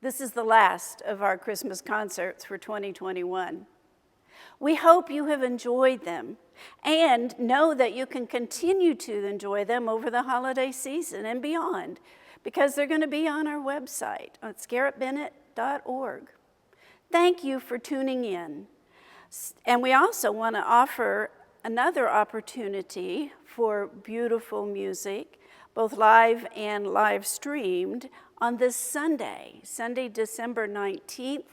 This is the last of our Christmas concerts for 2021. We hope you have enjoyed them and know that you can continue to enjoy them over the holiday season and beyond, because they're going to be on our website at scarrittbennett.org. Thank you for tuning in. And we also want to offer another opportunity for beautiful music, both live and live streamed, on this Sunday, December 19th.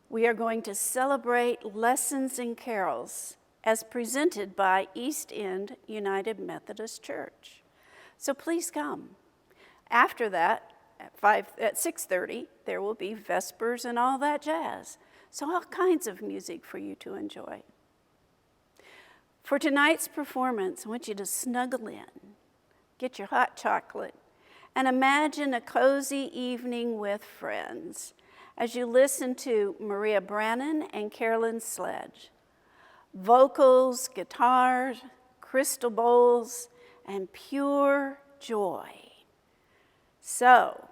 We are going to celebrate Lessons and Carols as presented by East End United Methodist Church. So please come. After that, at 6:30, there will be Vespers and all that jazz. So all kinds of music for you to enjoy. For tonight's performance, I want you to snuggle in, get your hot chocolate, and imagine a cozy evening with friends as you listen to Maria Brannon and Carolyn Sledge. Vocals, guitars, crystal bowls, and pure joy. So,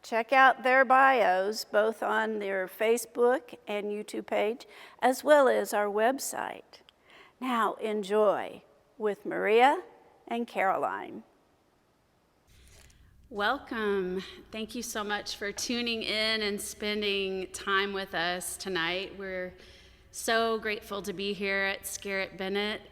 check out their bios, both on their Facebook and YouTube page, as well as our website. Now, enjoy with Maria and Caroline. Welcome. Thank you so much for tuning in and spending time with us tonight. We're so grateful to be here at Scarritt Bennett,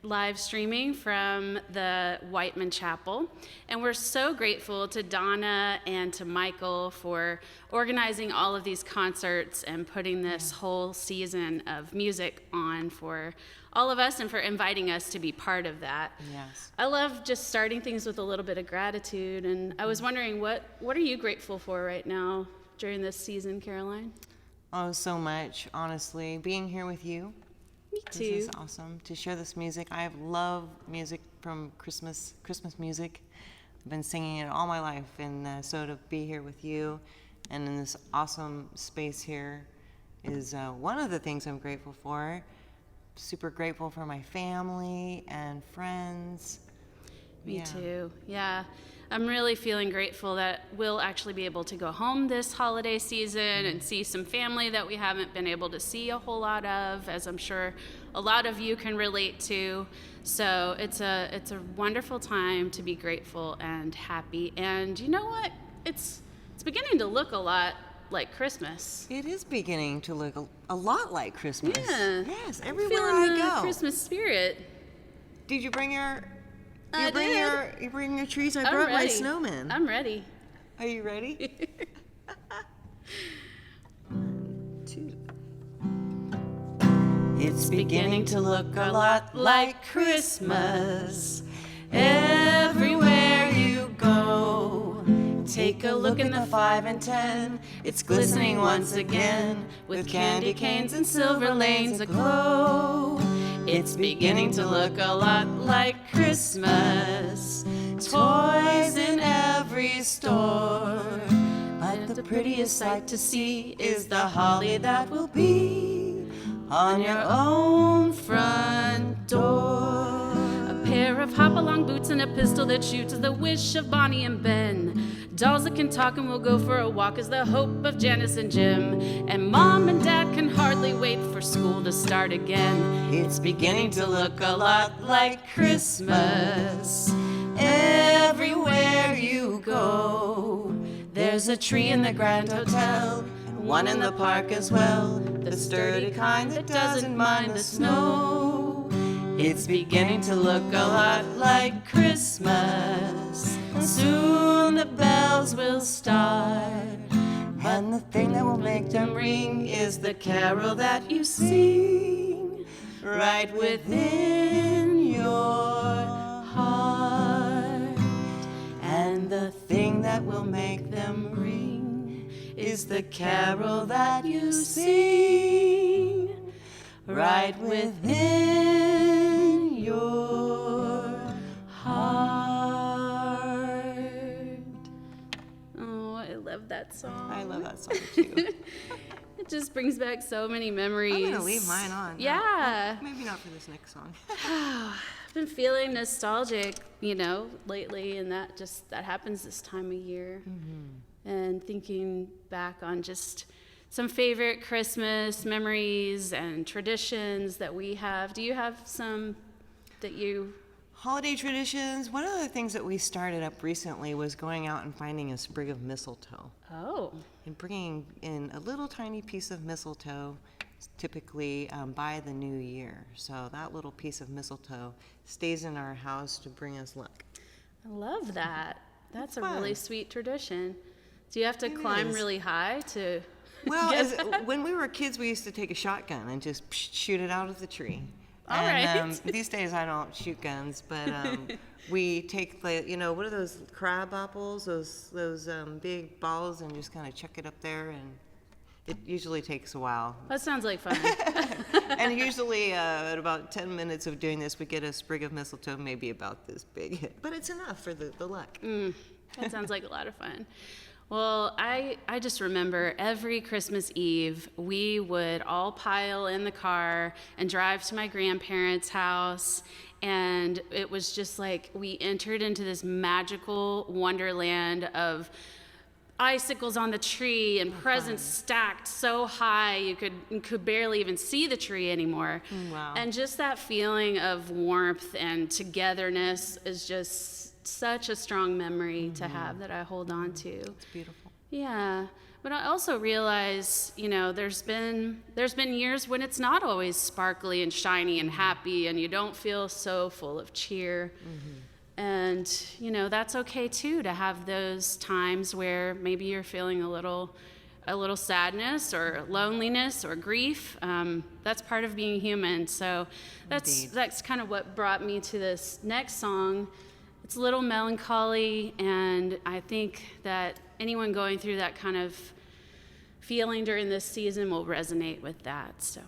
live streaming from the Whiteman Chapel. And we're so grateful to Donna and to Michael for organizing all of these concerts and putting this whole season of music on for all of us and for inviting us to be part of that. Yes. I love just starting things with a little bit of gratitude. And I was wondering, what are you grateful for right now during this season, Caroline? Oh, so much, honestly. Being here with you. Me too. This is awesome to share this music. I have loved music from Christmas music. I've been singing it all my life, and so to be here with you and in this awesome space here is one of the things I'm grateful for. Super grateful for my family and friends. Me too. Yeah. I'm really feeling grateful that we'll actually be able to go home this holiday season and see some family that we haven't been able to see a whole lot of, as I'm sure a lot of you can relate to. So it's a wonderful time to be grateful and happy. And you know what? It's beginning to look a lot like Christmas. It is beginning to look a lot like Christmas. Yeah. Yes, I'm everywhere feeling I the go. Christmas spirit. Did you bring your... I did. You bring your trees? I I'm brought my ready. snowman. I'm ready. Are you ready? 1, 2. It's beginning to look a lot like Christmas everywhere you go. Take a look in the 5 and 10. It's glistening once again with candy canes and silver lanes aglow. It's beginning to look a lot like Christmas. Toys in every store. But the prettiest sight to see is the holly that will be on your own front door. A pair of hop-along boots and a pistol that shoots is the wish of Bonnie and Ben. Dolls that can talk and will go for a walk is the hope of Janice and Jim. And Mom and Dad can hardly wait for school to start again. It's beginning to look a lot like Christmas everywhere you go. There's a tree in the Grand Hotel and one in the park as well, the sturdy kind that doesn't mind the snow. It's beginning to look a lot like Christmas. Soon the bells will start, and the thing that will make them ring is the carol that you sing right within your heart. And the thing that will make them ring is the carol that you sing right within your heart. Oh, I love that song. I love that song too. It just brings back so many memories. I'm gonna leave mine on. Yeah. No, maybe not for this next song. I've been feeling nostalgic, lately, and that happens this time of year. Mm-hmm. And and thinking back on just some favorite Christmas memories and traditions that we have. Do you have some that you... Holiday traditions. One of the things that we started up recently was going out and finding a sprig of mistletoe. Oh. And bringing in a little tiny piece of mistletoe, typically by the new year. So that little piece of mistletoe stays in our house to bring us luck. I love that. That's a fun. really sweet tradition. Do you have to climb really high to... Well, when we were kids, we used to take a shotgun and just shoot it out of the tree. All right. These days, I don't shoot guns, but we take what are those crab apples? Those big balls, and just kind of chuck it up there, and it usually takes a while. That sounds like fun. And usually, at about 10 minutes of doing this, we get a sprig of mistletoe, maybe about this big. But it's enough for the luck. That sounds like a lot of fun. Well, I just remember every Christmas Eve, we would all pile in the car and drive to my grandparents' house, and it was just like we entered into this magical wonderland of icicles on the tree and presents stacked so high you could barely even see the tree anymore. Wow. And just that feeling of warmth and togetherness is just such a strong memory to have that I hold on to. It's beautiful. Yeah, but I also realize, there's been years when it's not always sparkly and shiny and happy, and you don't feel so full of cheer. And that's okay too, to have those times where maybe you're feeling a little sadness or loneliness or grief. That's part of being human. So that's kind of what brought me to this next song. It's a little melancholy, and I think that anyone going through that kind of feeling during this season will resonate with that. So.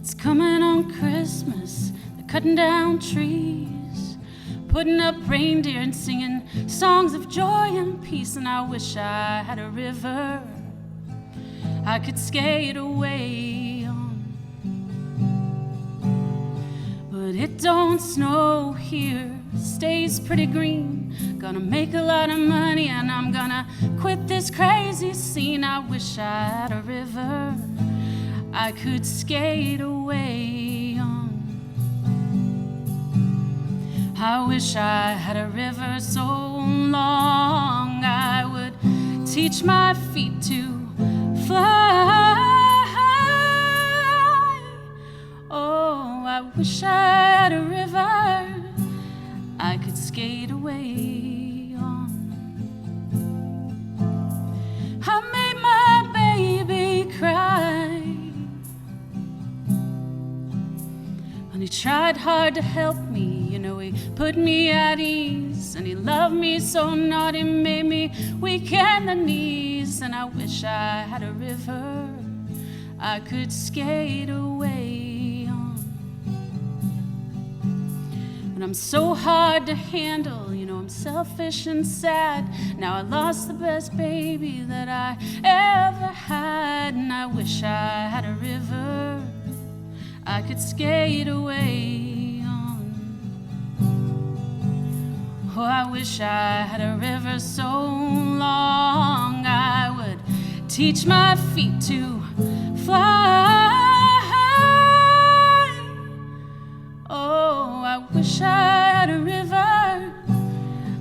It's coming on Christmas, they're cutting down trees, putting up reindeer and singing songs of joy and peace. And I wish I had a river I could skate away on, but it don't snow here, stays pretty green. Gonna make a lot of money and I'm gonna quit this crazy scene. I wish I had a river I could skate away on. I wish I had a river so long I would teach my feet to fly. Oh, I wish I had a river I could skate away on. I made my baby cry, and he tried hard to help me. He put me at ease, and he loved me so naughty, made me weak in the knees. And I wish I had a river I could skate away on. And I'm so hard to handle, I'm selfish and sad. Now I lost the best baby that I ever had, and I wish I had a river I could skate away on. Oh, I wish I had a river so long I would teach my feet to fly. Oh, I wish I had a river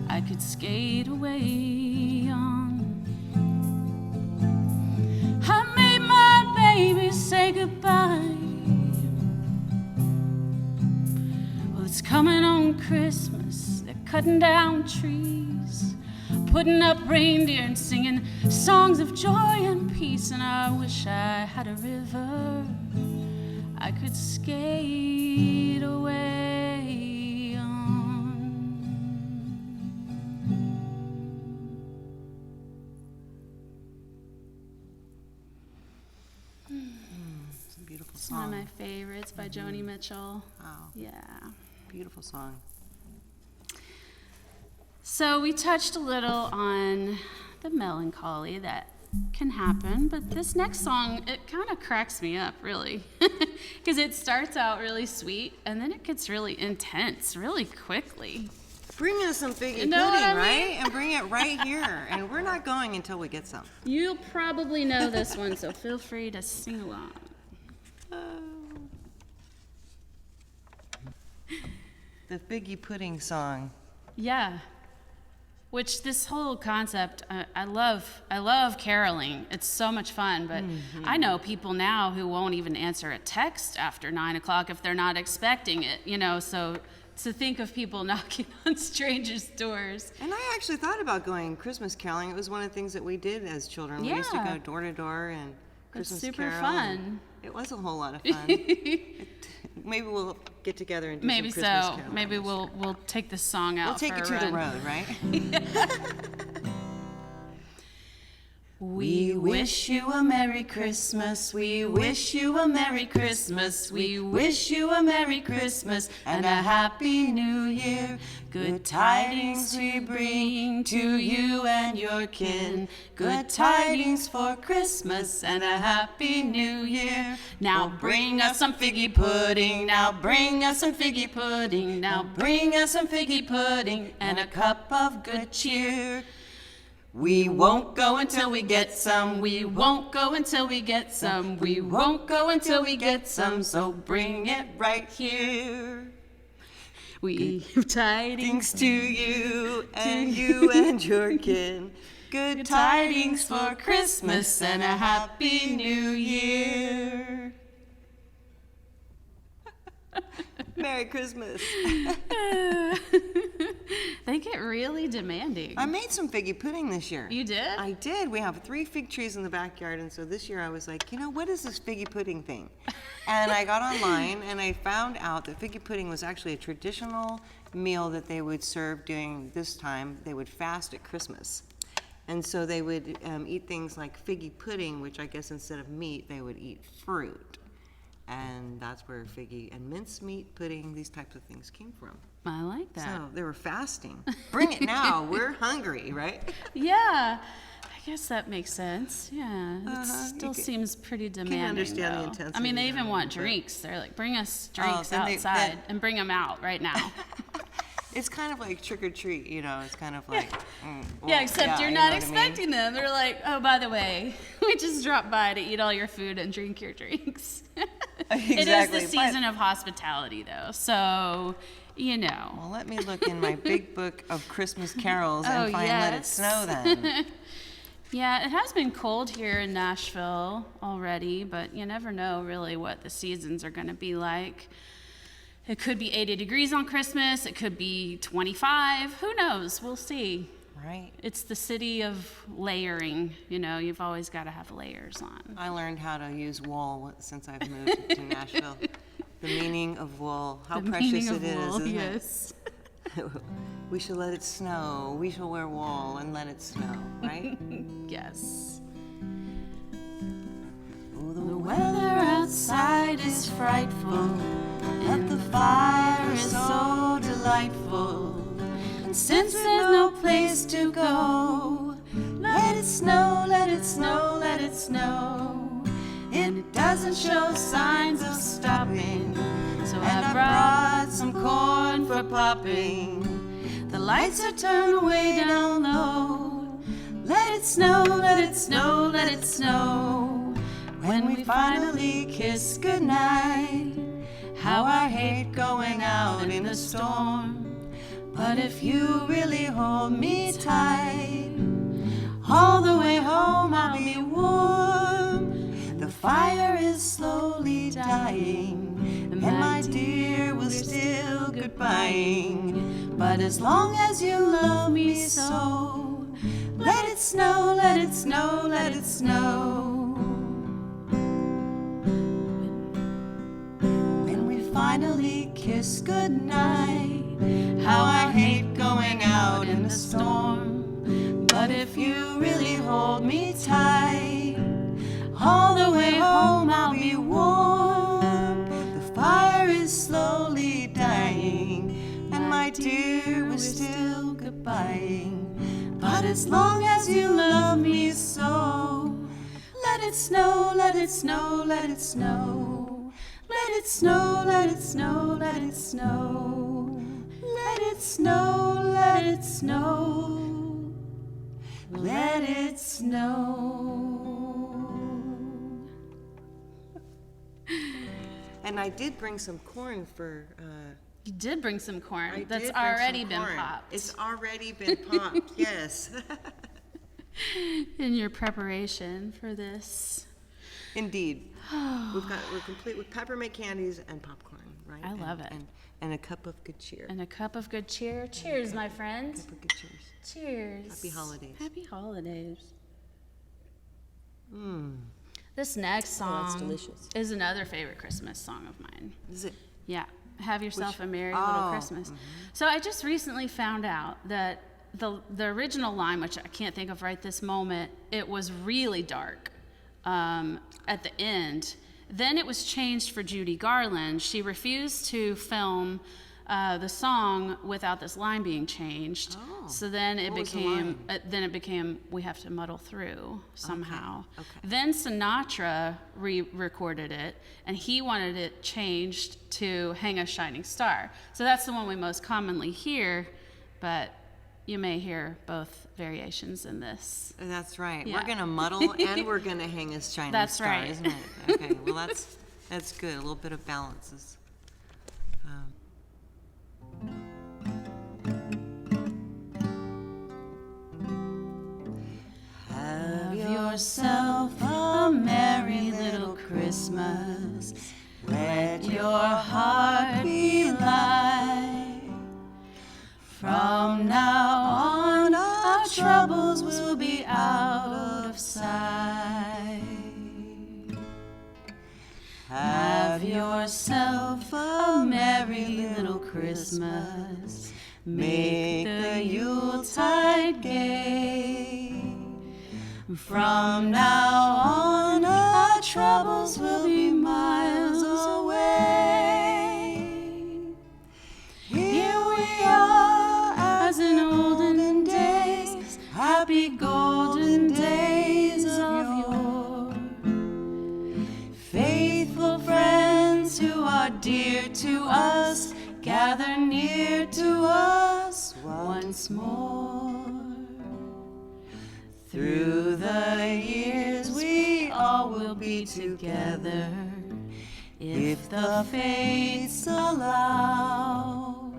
I could skate away on. I made my baby say goodbye. It's coming on Christmas, they're cutting down trees, putting up reindeer and singing songs of joy and peace. And I wish I had a river I could skate away on. It's a beautiful It's song. one of my favorites by Joni Mitchell. Wow. Yeah. Beautiful song. So we touched a little on the melancholy that can happen. But this next song, it kind of cracks me up, really, because it starts out really sweet and then it gets really intense really quickly. Bring us some figgy pudding, right? And bring it right here. And we're not going until we get some. You'll probably know this one, so feel free to sing along. The figgy pudding song. Yeah. Which this whole concept, I love caroling. It's so much fun, but I know people now who won't even answer a text after 9 o'clock if they're not expecting it, so to think of people knocking on strangers' doors. And I actually thought about going Christmas caroling. It was one of the things that we did as children. We used to go door to door and Christmas carol. It's super fun. It was a whole lot of fun. Maybe we'll get together and do some Christmas caroling. Maybe we'll take this song out. We'll take it to the road, right? We wish you a Merry Christmas, we wish you a Merry Christmas, we wish you a Merry Christmas and a Happy New Year. Good tidings we bring to you and your kin, good tidings for Christmas and a Happy New Year. Now bring us some figgy pudding, now bring us some figgy pudding, now bring us some figgy pudding and a cup of good cheer. We won't go until we get some, we won't go until we get some, we won't go until we get some, so bring it right here. We give tidings to you and your kin, good tidings for Christmas and a Happy New Year. Merry Christmas. They get really demanding. I made some figgy pudding this year. You did? I did. We have 3 fig trees in the backyard, and so this year I was like, what is this figgy pudding thing? And I got online, and I found out that figgy pudding was actually a traditional meal that they would serve during this time. They would fast at Christmas. And so they would eat things like figgy pudding, which I guess instead of meat, they would eat fruit. And that's where figgy and mincemeat pudding, these types of things came from. I like that. So they were fasting. Bring it now. We're hungry, right? Yeah, I guess that makes sense. Yeah, it still seems pretty demanding. Can understand though. the intensity. I mean, they even want drinks. They're like, bring us drinks outside and bring them out right now. It's kind of like trick or treat, It's kind of like yeah, except you're not expecting them. They're like, oh, by the way, we just dropped by to eat all your food and drink your drinks. Exactly. It is the season of hospitality, though, so Well, let me look in my big book of Christmas carols and find Let It Snow then. Yeah, it has been cold here in Nashville already, but you never know really what the seasons are going to be like. It could be 80 degrees on Christmas. It could be 25. Who knows? We'll see. Right. It's the city of layering. You've always got to have layers on. I learned how to use wool since I've moved to Nashville. The meaning of wool. How precious it is, isn't yes. it? We shall let it snow. We shall wear wool and let it snow, right? Yes. Oh, the weather outside is frightful, but the fire is so delightful. And since there's no place to go, let it snow, let it snow, let it snow. And it doesn't show signs of stopping, so I brought some corn for popping. The lights are turned way down low. Let it snow, let it snow, let it snow. When we finally kiss goodnight, how I hate going out in a storm. But if you really hold me tight, all the way home I'll be warm. The fire is slowly dying, and my dear, we're still goodbying. But as long as you love me so, let it snow, let it snow, let it snow. When we finally kiss goodnight, how I hate going out in the storm. But if you really hold me tight, all the way home I'll be warm. The fire is slowly dying, and my dear, we're still goodbying. But as long as you love me so, it snow, let it snow, let it snow. Let it snow, let it snow, let it snow. Let it snow, let it snow. Let it snow. And I did bring some corn for... You did bring some corn. I That's did bring already some been corn. popped. It's already been popped, yes. In your preparation for this. Indeed. We're complete with peppermint candies and popcorn, right? I love it. And a cup of good cheer. And a cup of good cheer. Cheers, my friend. Cup of good cheers. Cheers. Happy holidays. Happy holidays. This next song that's delicious. is another favorite Christmas song of mine. Is it? Yeah. Have Yourself a Merry Little Christmas. So I just recently found out that the original line, which I can't think of right this moment, it was really dark at the end. Then it was changed for Judy Garland. She refused to film the song without this line being changed. Oh. So then it became we have to muddle through somehow. Okay. Then Sinatra re-recorded it, and he wanted it changed to Hang a Shining Star. So that's the one we most commonly hear, but you may hear both variations in this. That's right. Yeah. We're going to muddle and we're going to hang a shining That's star, right. isn't it? Okay, well that's good. A little bit of balance is... Have yourself a merry little Christmas. Let your heart be light. From now on, our troubles will be out of sight. Have yourself a merry little Christmas. Make the Yuletide gay. From now on, our troubles will be miles away. Here we are, as in olden days, happy golden days of yore. Faithful friends who are dear to us, gather near to us once more. Through the years we all will be together, if the fates allow.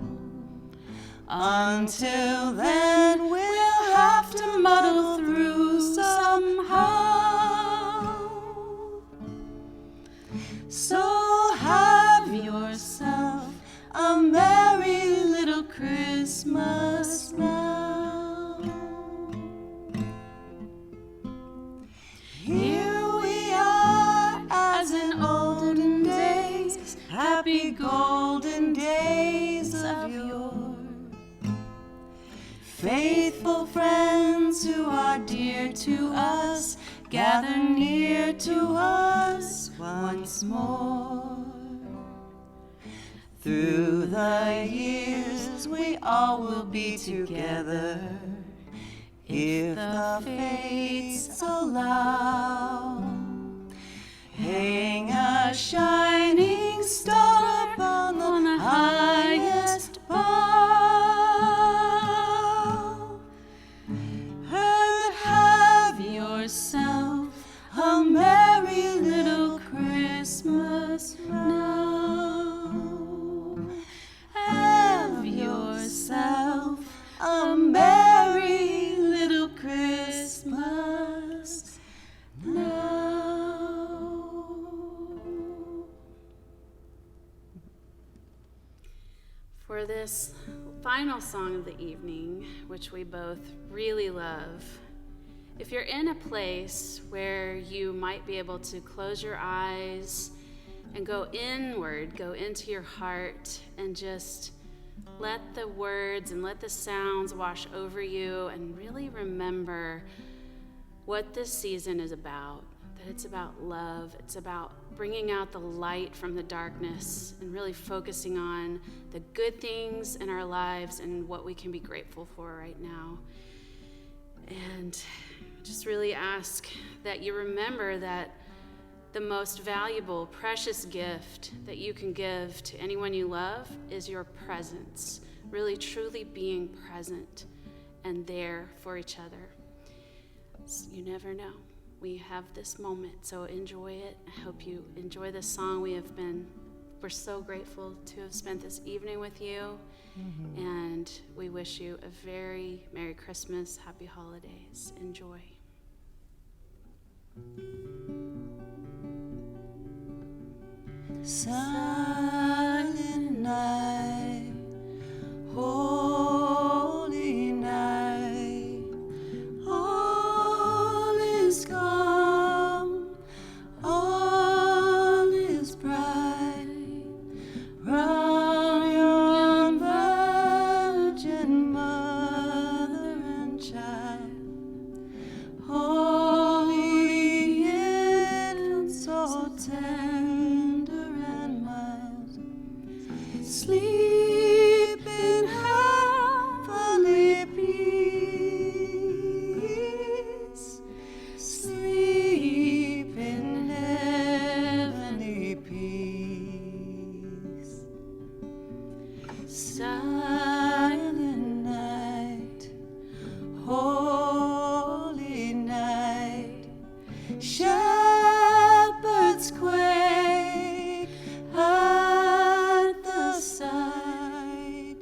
Until then we'll have to muddle through somehow. So have yourself a merry little Christmas now. Here we are, as in olden days, happy golden days of yore. Faithful friends who are dear to us, gather near to us once more. Through the years we all will be together, if the fates allow. Hang a shining star upon the highest bough, and have yourself a merry little Christmas now. Have yourself a merry little Christmas now. For this final song of the evening, which we both really love, if you're in a place where you might be able to close your eyes and go inward, go into your heart, and just let the words and let the sounds wash over you, and really remember what this season is about, that it's about love, it's about bringing out the light from the darkness and really focusing on the good things in our lives and what we can be grateful for right now. And just really ask that you remember that the most valuable, precious gift that you can give to anyone you love is your presence, really truly being present and there for each other. So you never know. We have this moment, so enjoy it. I hope you enjoy this song. We're so grateful to have spent this evening with you, and we wish you a very Merry Christmas, Happy Holidays. Enjoy. Silent night, holy night, all is calm, all is bright, round yon virgin mother and child, holy infant, so tender and mild, sleep in heavenly peace, sleep in heavenly peace. Silent night, holy night, shepherds quake at the sight,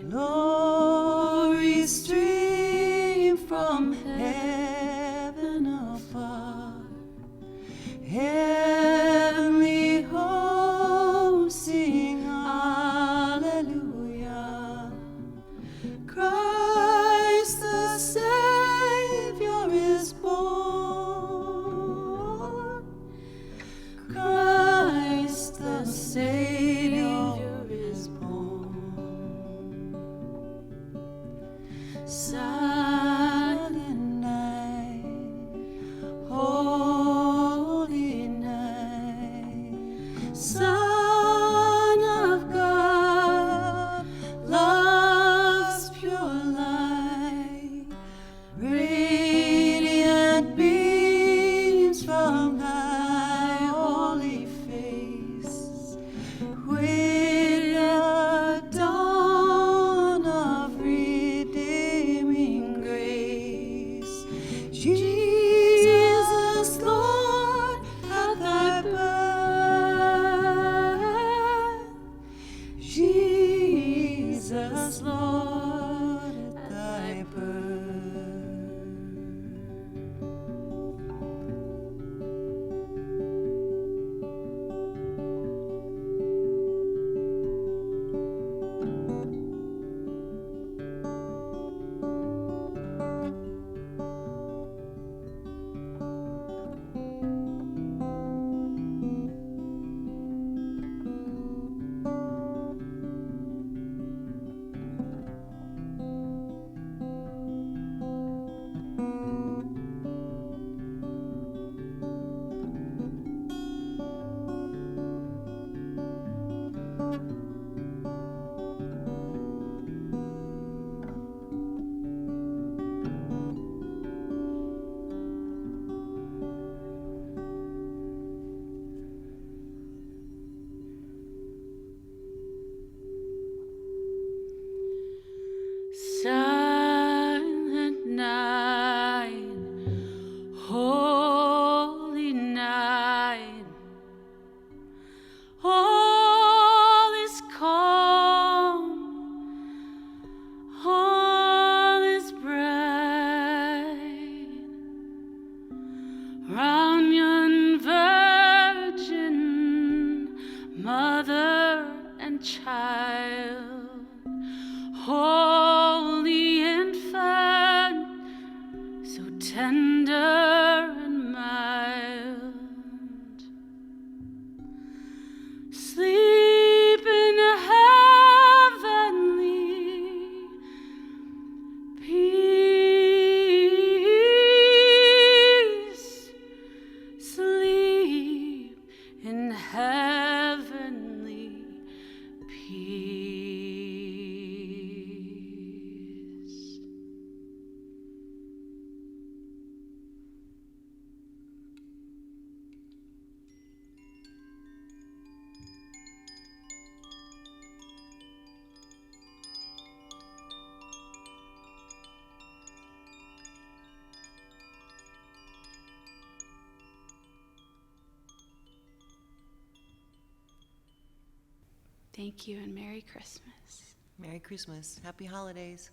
glory stream from heaven afar, heavenly hosts sing hallelujah. Christ the Savior is born, Christ the Savior is born. Silent night, holy night, Son of God, love's pure light, radiant beams from thy holy face, with the dawn of redeeming grace. Jesus, Lord, at thy birth, Jesus, Lord, at thy birth. Silent night, holy night, all is calm, all is bright, round yon virgin mother and child, holy infant, so tender and mild, sleep in heavenly peace, sleep in heavenly peace. Thank you and Merry Christmas. Merry Christmas. Happy holidays.